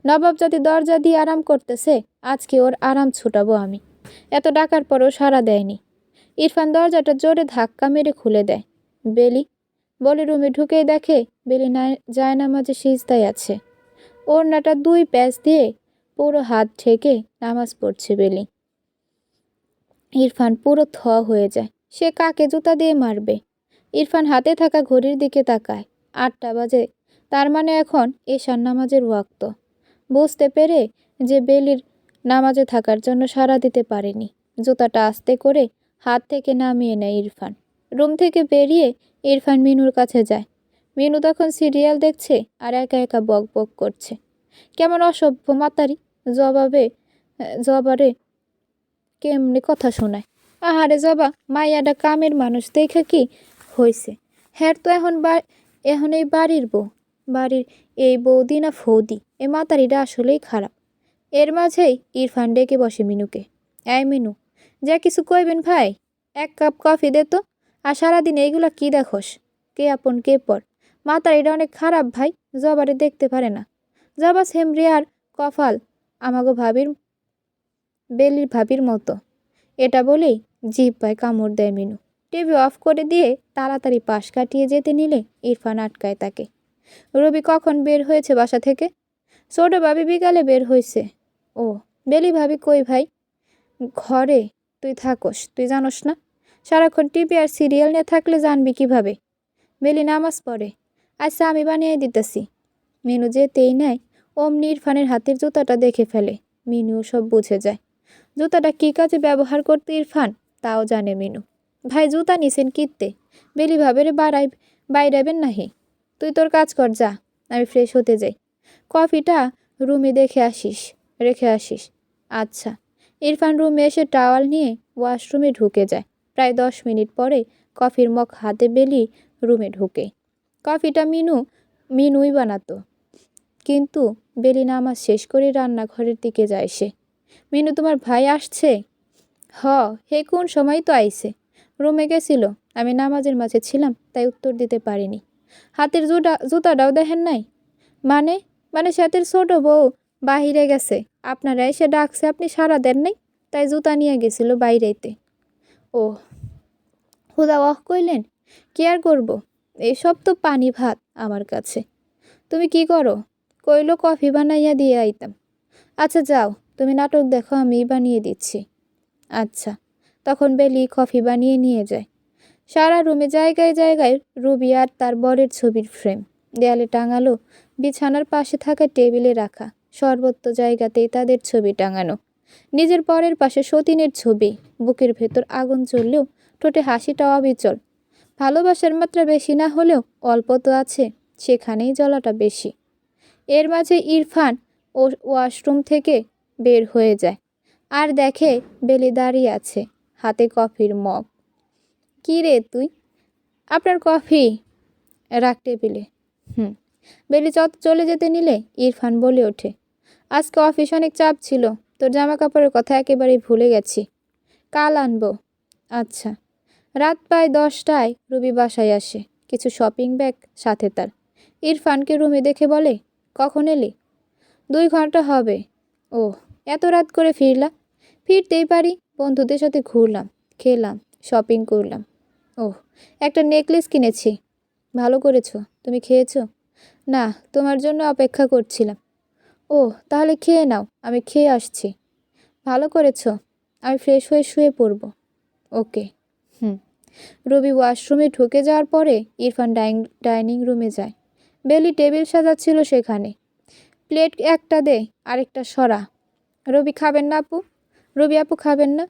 নবাব যদি দরজা দিয়ে আরাম করতেছে, আজকে ওর আরাম ছুটাবো আমি। এত ডাকার পরও সাড়া দেয়নি। ইরফান দরজাটা জোরে ধাক্কা মেরে খুলে দেয়। বেলি বলে রুমে ঢুকেই দেখে বেলি জায়নামাজে সিজদায় আছে। ওড়নাটা 2 প্যাচ দিয়ে পুরো হাত ঢেকে নামাজ পড়ছে বেলি। ইরফান পুরো হয়ে যায়। সে কাকে জুতা দিয়ে মারবে? ইরফান হাতে থাকা ঘড়ির দিকে তাকায়। 8টা বাজে, তার মানে এখন এশার নামাজের ওয়াক্ত। বুঝতে পেরে যে বেলির নামাজে থাকার জন্য সাড়া দিতে পারেনি, জুতাটা আস্তে করে হাত থেকে নামিয়ে নেয় ইরফান। রুম থেকে বেরিয়ে ইরফান মিনুর কাছে যায়। মিনু তখন সিরিয়াল দেখছে আর একা একা বক বক করছে। কেমন অসভ্য মাতারি, জবারে কেমনি কথা শোনায়। আহারে জবা, মাইয়াডা কামের মানুষ দেখে কি হইছে? হ্যার তো এখন এই বাড়ির এই বৌদি না ফৌদি, এ মাতারিটা আসলেই খারাপ। এর মাঝেই ইরফান ডেকে বসে মিনুকে। এই মিনু, যা কিছু কইবেন ভাই? 1 কাপ কফি দে তো। আর সারাদিন এইগুলা কি দেখোস? কে আপন কে পর, মাতারিটা অনেক খারাপ ভাই, জবারে দেখতে পারে না। জবা সেমরি আর কফাল আমাগো বেলির ভাবির মতো। এটা বলেই জিহ্বায় কামড় দেয় মিনু। টিভি অফ করে দিয়ে তাড়াতাড়ি পাশ কাটিয়ে যেতে নিলে ইরফান আটকায় তাকে। রবি কখন বের হয়েছে বাসা থেকে? ছোট ভাবি বিকালে বের হয়েছে। ও, বেলি ভাবি কই ভাই? ঘরে। তুই থাকোস, তুই জানোস না? সারাক্ষণ টিভি আর সিরিয়াল নিয়ে থাকলে জানবি কিভাবে? বেলি নামাজ পড়ে। আচ্ছা, আমি বানিয়ে দিতেছি। মিনু যেতেই নেয় অমনি ইরফানের হাতের জুতাটা দেখে ফেলে। মিনু সব বুঝে যায়। জুতাটা কী কাজে ব্যবহার করতে ইরফান তাও জানে মিনু। ভাই জুতা নিছেন কিনতে? বেলি ভাবেরে বাইরাবেন নাহি? তুই তোর কাজ কর, যা, আমি ফ্রেশ হতে যাই। কফিটা রুমে রেখে আসিস। আচ্ছা। ইরফান রুমে এসে টাওয়াল নিয়ে ওয়াশরুমে ঢুকে যায়। প্রায় 10 মিনিট পরে কফির মগ হাতে বেলি রুমে ঢুকে। কফিটা মিনুই বানাতো, কিন্তু বেলি নামাজ শেষ করে রান্নাঘরের দিকে যায় সে। মিনু, তোমার ভাই আসছে? হে কোন সময় তো আইছে। রুমে গেছিল, আমি নামাজের মাঝে ছিলাম তাই উত্তর দিতে পারিনি। হাতের জুতাটাও দেখেন নাই? মানে সাথের ছোট বউ বাহিরে গেছে, আপনারা এসে ডাকছে, আপনি সাড়া দেন নাই, তাই জুতা নিয়ে গেছিল বাইরেতে। ও, হুদা কইলেন? কি আর করবো, এসব তো পানি ভাত আমার কাছে। তুমি কি করো? কইলো কফি বানাইয়া দিয়ে আইতাম। আচ্ছা যাও, তুমি নাটক দেখো, আমি বানিয়ে দিচ্ছি। আচ্ছা। তখন বেলি কফি বানিয়ে নিয়ে যায়। সারা রুমে জায়গায় জায়গায় রুবি আর তার বরের ছবির ফ্রেম। দেয়ালে টাঙালো, বিছানার পাশে থাকা টেবিলে রাখা, সর্বত্র জায়গাতেই তাদের ছবি টাঙানো। নিজের বরের পাশে সতীনের ছবি। বুকের ভেতর আগুন জ্বললেও ঠোঁটে হাসিটা অবিচল। ভালোবাসার মাত্রা বেশি না হলেও অল্প তো আছে, সেখানেই জ্বলাটা বেশি। এর মাঝে ইরফান ও ওয়াশরুম থেকে বের হয়ে যায় আর দেখে বেলি দাঁড়িয়ে আছে, হাতে কফির মগ। কী রে তুই? আপনার কফি। রাখ টেবিলে। বেলি চলে যেতে নিলে ইরফান বলে ওঠে, আজকে অফিস অনেক চাপ ছিল, তোর জামা কাপড়ের কথা একেবারেই ভুলে গেছি, কাল আনবো। আচ্ছা। রাত প্রায় 10টায় রুবি বাসায় আসে, কিছু শপিং ব্যাগ সাথে তার। ইরফানকে রুমে দেখে বলে, কখন এলি? 2 ঘন্টা হবে। ও, এত রাত করে ফিরলা? ফিরতেই পারি, বন্ধুদের সাথে ঘুরলাম, খেলাম, শপিং করলাম। ও, একটা নেকলেস কিনেছি। ভালো করেছো। তুমি খেয়েছো? না, তোমার জন্য অপেক্ষা করছিলাম। ও, তাহলে খেয়ে নাও, আমি খেয়ে আসছি। ভালো করেছো, আমি ফ্রেশ হয়ে শুয়ে পড়ব। ওকে। রবি ওয়াশরুমে ঢুকে যাওয়ার পরে ইরফান ডাইনিং রুমে যায়। বেলি টেবিল সাজাচ্ছিল সেখানে। প্লেট একটা দে, আরেকটা সরা। রবি খাবেন না আপু? রবি আপু খাবেন না?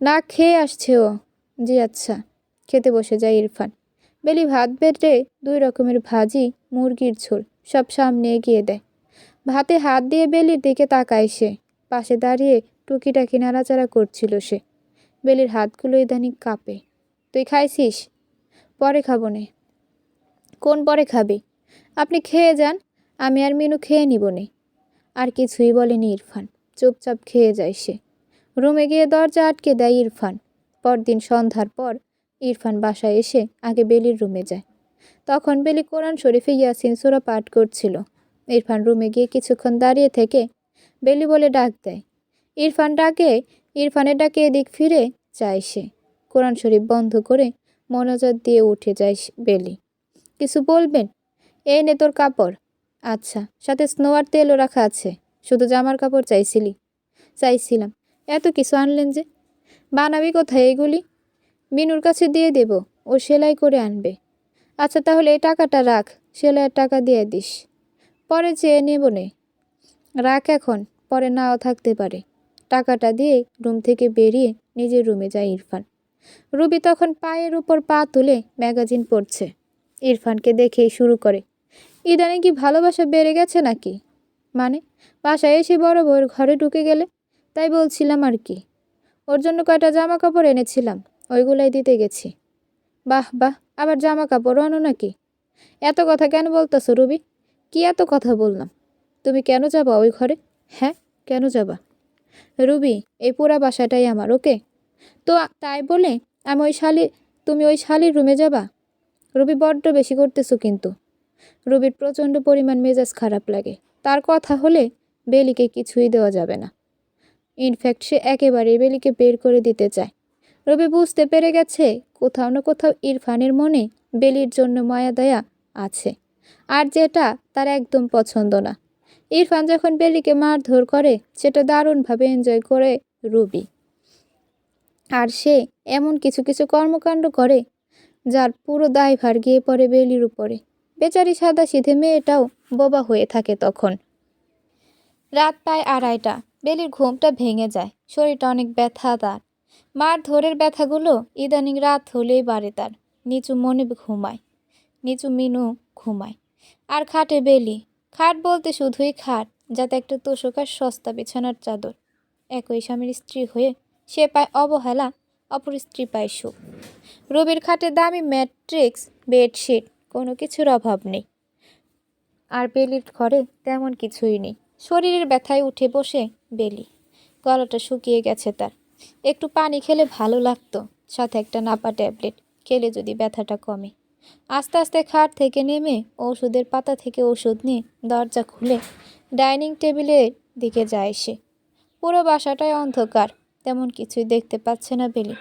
না, খেয়ে আসছে ও। জি আচ্ছা। খেতে বসে যায় ইরফান। বেলি ভাত বেড়ে 2 রকমের ভাজি, মুরগির ঝোল সব সামনে এগিয়ে দেয়। ভাতে হাত দিয়ে বেলির দিকে তাকায় সে। পাশে দাঁড়িয়ে টুকিটাকি নাড়াচাড়া করছিল সে। বেলির হাতগুলো ইদানিং কাঁপে। তুই খাইছিস? পরে খাবো নে। কোন পরে খাবি? আপনি খেয়ে যান, আমি আর মিনু খেয়ে নিব নে। আর কিছুই বলেনি ইরফান, চুপচাপ খেয়ে যায় সে। রুমে গিয়ে দরজা আটকে দেয় ইরফান। পরদিন সন্ধ্যার পর ইরফান বাসায় এসে আগে বেলির রুমে যায়। তখন বেলি কোরআন শরীফে ইয়াসিন সূরা পাঠ করছিল। ইরফান রুমে গিয়ে কিছুক্ষণ দাঁড়িয়ে থেকে বেলি বলে ডাক দেয়। ইরফানের ডাকে এদিক ফিরে যায় সে। কোরআন শরীফ বন্ধ করে মনোযোগ দিয়ে উঠে যায় বেলি। কিছু বলবেন? এই নে তোর কাপড়। আচ্ছা, সাথে স্নোয়ার তেলও রাখা আছে। শুধু জামার কাপড় চাইছিলাম। এত কিছু আনলেন যে? বানাবি কোথায় এগুলি? মিনুর কাছে দিয়ে দেব, ও সেলাই করে আনবে। আচ্ছা, তাহলে এই টাকাটা রাখ, সেলাইয়ের টাকা দিয়ে দিস, পরে চেয়ে নেব নে। রাখ এখন, পরে নাও থাকতে পারে। টাকাটা দিয়ে রুম থেকে বেরিয়ে নিজের রুমে যায় ইরফান। রুবি তখন পায়ের উপর পা তুলে ম্যাগাজিন পড়ছে। ইরফানকে দেখেই শুরু করে, ইদানিং কি ভালোবাসা বেড়ে গেছে নাকি? মানে, বাসায় এসে বড় বউয়ের ঘরে ঢুকে গেলে? তাই বলছিলাম আর কি। ওর জন্য কয়টা জামা কাপড় এনেছিলাম, ওইগুলাই দিতে গেছি। বাহ বাহ, আবার জামা কাপড়ও আনো নাকি? এত কথা কেন বলতেছো রুবি? কি এত কথা বললাম? তুমি কেন যাবা ওই ঘরে? হ্যাঁ, কেন যাবা? রুবি, এই পুরা বাসাটাই আমার, ওকে? তো তাই বলে তুমি ওই শালির রুমে যাবা? রুবি, বড্ড বেশি করতেছো কিন্তু। রুবির প্রচণ্ড পরিমাণ মেজাজ খারাপ লাগে। তার কথা হলে বেলিকে কিছুই দেওয়া যাবে না। ইনফ্যাক্ট সে একেবারেই বেলিকে বের করে দিতে চায়। রবি বুঝতে পেরে গেছে কোথাও না কোথাও ইরফানের মনে বেলির জন্য মায়া দয়া আছে, আর যেটা তার একদম পছন্দ না। ইরফান যখন বেলিকে মারধর করে সেটা দারুণভাবে এনজয় করে রুবি। আর সে এমন কিছু কিছু কর্মকাণ্ড করে যার পুরো দায়ভার গিয়ে পড়ে বেলির উপরে। বেচারি সাদাসিধে মেয়েটাও বোবা হয়ে থাকে তখন। রাত প্রায় 2:30। বেলির ঘুমটা ভেঙে যায়, শরীরটা অনেক ব্যথা তার। মারধরের ব্যথাগুলো ইদানিং রাত হলেই বাড়ে তার। নিচু মিনু ঘুমায়, আর খাটে বেলি। খাট বলতে শুধুই খাট, যাতে একটা তোষক আর সস্তা বিছানার চাদর। একই স্বামীর স্ত্রী হয়ে সে পায় অবহেলা, অপর স্ত্রী পায় সুখ। রবির খাটে দামি ম্যাট্রিক্স, বেডশিট, কোনো কিছুর অভাব নেই। আর বেলির ঘরে তেমন কিছুই নেই। শরীরের ব্যথায় উঠে বসে বেলি। গলাটা শুকিয়ে গেছে তার। একটু পানি খেলে ভালো লাগতো, সাথে একটা নাপা ট্যাবলেট খেলে যদি ব্যথাটা কমে। আস্তে আস্তে খাট থেকে নেমে ওষুধের পাতা থেকে ওষুধ নিয়ে দরজা খুলে ডাইনিং টেবিলের দিকে যায় সে। পুরো বাসাটায় অন্ধকার, তেমন কিছুই দেখতে পাচ্ছে না বেলি।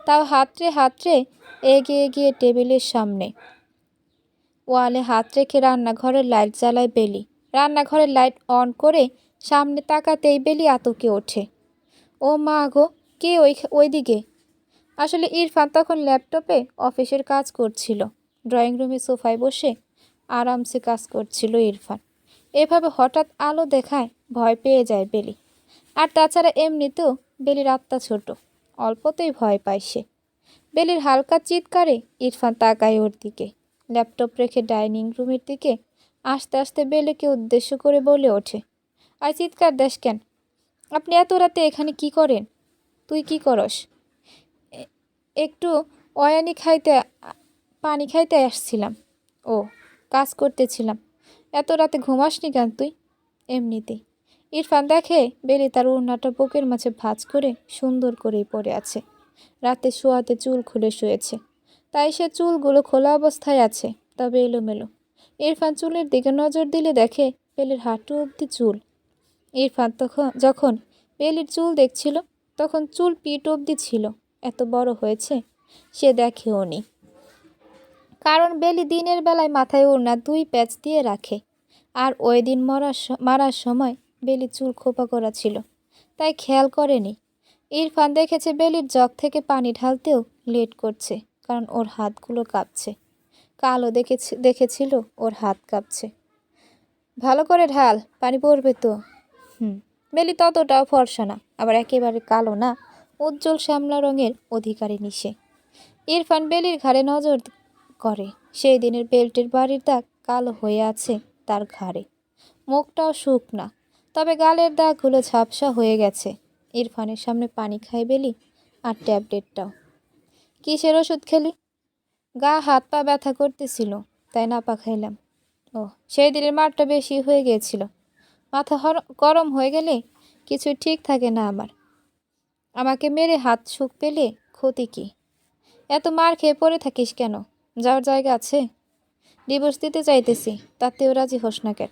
তাও হাতড়ে এগিয়ে গিয়ে টেবিলের সামনে ওয়ালে হাত রেখে রান্নাঘরের লাইট জ্বালায় বেলি। রান্নাঘরের লাইট অন করে সামনে তাকাতেই বেলি আতকে ওঠে। ও মা গো, কে ওইদিকে? আসলে ইরফান তখন ল্যাপটপে অফিসের কাজ করছিল। ড্রয়িং রুমে সোফায় বসে আরামসে কাজ করছিল ইরফান। এভাবে হঠাৎ আলো দেখায় ভয় পেয়ে যায় বেলি। আর তাছাড়া এমনিতেও বেলির আত্মা ছোট, অল্পতেই ভয় পায় সে। বেলির হালকা চিৎকারে ইরফান তাকায় ওর দিকে। ল্যাপটপ রেখে ডাইনিং রুমের দিকে আস্তে আস্তে বেলিকে উদ্দেশ্য করে বলে ওঠে, আর চিৎকার দেশ কেন? আপনি এত রাতে এখানে কি করেন? তুই কি করস? একটু পানি খাইতে আসছিলাম। ও, কাজ করতেছিলাম। এত রাতে ঘুমাসনি কেন তুই? এমনিতেই। ইরফান দেখে বেলি তার ওড়নাটা বুকের মাঝে ভাঁজ করে সুন্দর করেই পড়ে আছে। রাতে শোয়াতে চুল খুলে শুয়েছে, তাই সে চুলগুলো খোলা অবস্থায় আছে, তবে এলোমেলো। ইরফান চুলের দিকে নজর দিলে দেখে বেলির হাঁটু অবধি চুল। ইরফান যখন বেলির চুল দেখছিল তখন চুল পিঠ অবধি ছিল। এত বড় হয়েছে সে দেখেও নি, কারণ বেলি দিনের বেলায় মাথায় ওড়না 2 প্যাচ দিয়ে রাখে। আর ওই দিন মারার সময় বেলি চুল খোপা করা ছিল, তাই খেয়াল করেনি। ইরফান দেখেছে বেলির জগ থেকে পানি ঢালতেও লেট করছে, কারণ ওর হাতগুলো কাঁপছে। কালও দেখেছিল ওর হাত কাঁপছে। ভালো করে ঢাল, পানি পড়বে তো। বেলি ততটাও ফর্সা না, আবার একেবারে কালো না, উজ্জ্বল শ্যামলা রঙের অধিকারিণী সে। ইরফান বেলির ঘাড়ে নজর করে। সেই দিনের বেল্টের বাড়ির দাগ কালো হয়ে আছে তার ঘাড়ে। মুখটাও শুকনা, তবে গালের দাগগুলো ঝাপসা হয়ে গেছে। ইরফানের সামনে পানি খায় বেলি, আর ট্যাবলেটটাও। কিসের ওষুধ খেলি? গা হাত পা ব্যথা করতেছিল, তাই নাপা খাইলাম। ও, সেই দিনের মারটা বেশি হয়ে গিয়েছিল। মাথা গরম হয়ে গেলে কিছু ঠিক থাকে না আমার। আমাকে মেরে হাত সুখ পেলে ক্ষতি কি? এত মার খেয়ে পড়ে থাকিস কেন? যাওয়ার জায়গা আছে? ডিভোর্স দিতে চাইতেছি, তাতেও রাজি হোস না কেন?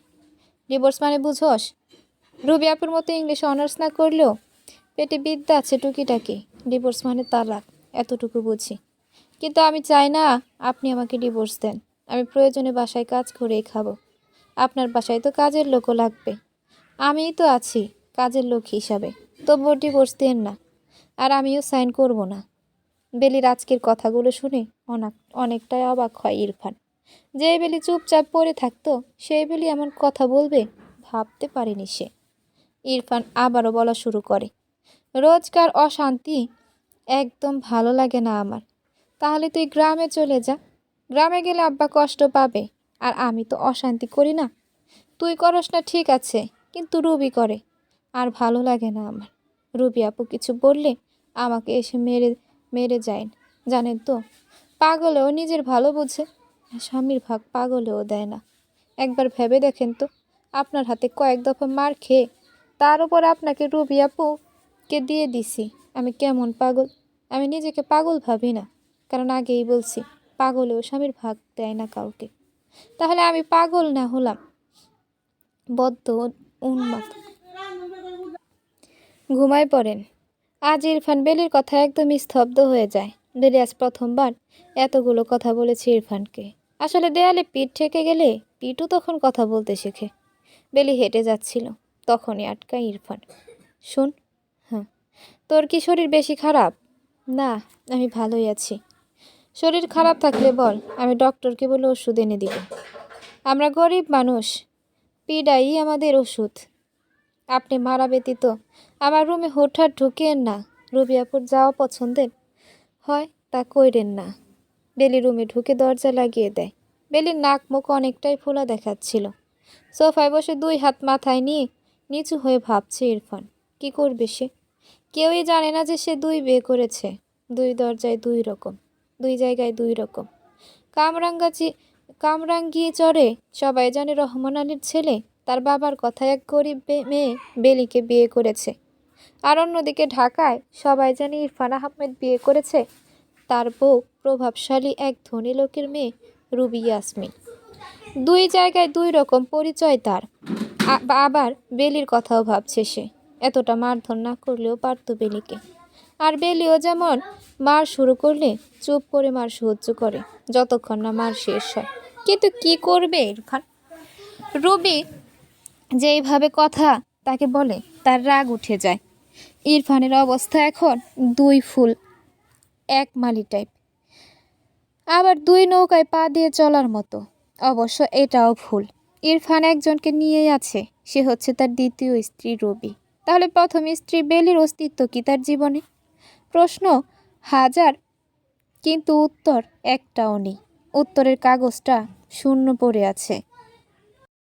ডিভোর্স মানে বুঝোস? রুবি আপুর মতো ইংলিশ অনার্স না করলেও পেটে বিদ্যা আছে টুকিটাকি। ডিভোর্স মানে তালাক, এতটুকু বুঝি। কিন্তু আমি চাই না আপনি আমাকে ডিভোর্স দেন। আমি প্রয়োজনে বাসায় কাজ করেই খাবো। আপনার বাসায় তো কাজের লোকও লাগবে, আমিই তো আছি কাজের লোক হিসাবে। তবুও ডিভোর্স দেন না, আর আমিও সাইন করব না। বেলির আজকের কথাগুলো শুনে অনেকটাই অবাক হয় ইরফান। যে বেলি চুপচাপ পড়ে থাকতো, সেই বেলি এমন কথা বলবে ভাবতে পারেনি সে। ইরফান আবারও বলা শুরু করে, রোজকার অশান্তি একদম ভালো লাগে না আমার। তাহলে তুই গ্রামে চলে যা। গ্রামে গেলে আব্বা কষ্ট পাবে, আর আমি তো অশান্তি করি না। তুই করস না ঠিক আছে, কিন্তু রুবি করে, আর ভালো লাগে না আমার। রুবি আপু কিছু বললে আমাকে এসে মেরে মেরে যায়, জানেন তো। পাগলেও নিজের ভালো বুঝে, স্বামীর ভাগ পাগলেও দেয় না। একবার ভেবে দেখেন তো, আপনার হাতে কয়েক দফা মার খেয়ে তার উপর আপনাকে রুবি আপুকে দিয়ে দিছি। আমি কেমন পাগল? আমি নিজেকে পাগল ভাবি না, কারণ আগেই বলছি পাগলেও স্বামীর ভাগ দেয় না কাউকে। তাহলে আমি পাগল না হলাম বদ্ধ উন্মাদ? ঘুমায় পড়েন। আজ ইরফান বেলির কথা একদমই স্তব্ধ হয়ে যায়। বেলি আজ প্রথমবার এতগুলো কথা বলেছে ইরফানকে। আসলে দেয়ালে পিঠ ঠেকে গেলে পিঠও তখন কথা বলতে শেখে। বেলি হেঁটে যাচ্ছিল, তখনই আটকায় ইরফান। শোন। হ্যাঁ। তোর কি শরীর বেশি খারাপ? না, আমি ভালোই আছি। শরীর খারাপ থাকলে বল, আমি ডক্টরকে বলে ওষুধ এনে দিব। আমরা গরিব মানুষ, পিডাই আমাদের ওষুধ। আপনি মারা ব্যতীত আমার রুমে হুটহাট ঢুকিয়েন না। রুবি আপুর যাওয়া পছন্দের হয় তা কইরেন না। বেলি রুমে ঢুকে দরজা লাগিয়ে দেয়। বেলির নাক মুখ অনেকটাই ফোলা দেখাচ্ছিল। সোফায় বসে 2 হাত মাথায় নিয়ে নিচু হয়ে ভাবছে ইরফান। কি করবে সে? কেউই জানে না যে সে 2 বিয়ে করেছে। 2 দরজায় 2 রকম, 2 জায়গায় 2 রকম। কামরাঙ্গি চরে সবাই জানে রহমান আলীর ছেলে তার বাবার কথায় এক গরিব মেয়ে বেলিকে বিয়ে করেছে। আর অন্যদিকে ঢাকায় সবাই জানে ইরফান আহমেদ বিয়ে করেছে তার বউ প্রভাবশালী এক ধনী লোকের মেয়ে রুবি ইয়াসমিন। 2 জায়গায় 2 রকম পরিচয় তার। আবার বেলির কথাও ভাবছে সে। এতটা মারধর না করলেও পারত বেলিকে। আর বেলিও যেমন মার শুরু করলে চুপ করে মার সহ্য করে, যতক্ষণ না মার শেষ হয়। কিন্তু কি করবে ইরফান? রুবি যেইভাবে কথা তাকে বলে তার রাগ উঠে যায়। ইরফানের অবস্থা এখন 2 ফুল 1 মালি টাইপ, আবার 2 নৌকায় পা দিয়ে চলার মতো। অবশ্য এটাও ভুল। ইরফান একজনকে নিয়েই আছে, সে হচ্ছে তার দ্বিতীয় স্ত্রী রবি। তাহলে প্রথম স্ত্রী বেলির অস্তিত্ব কি তার জীবনে? প্রশ্ন হাজার, কিন্তু উত্তর একটাও নেই। উত্তরের কাগজটা শূন্য পড়ে আছে।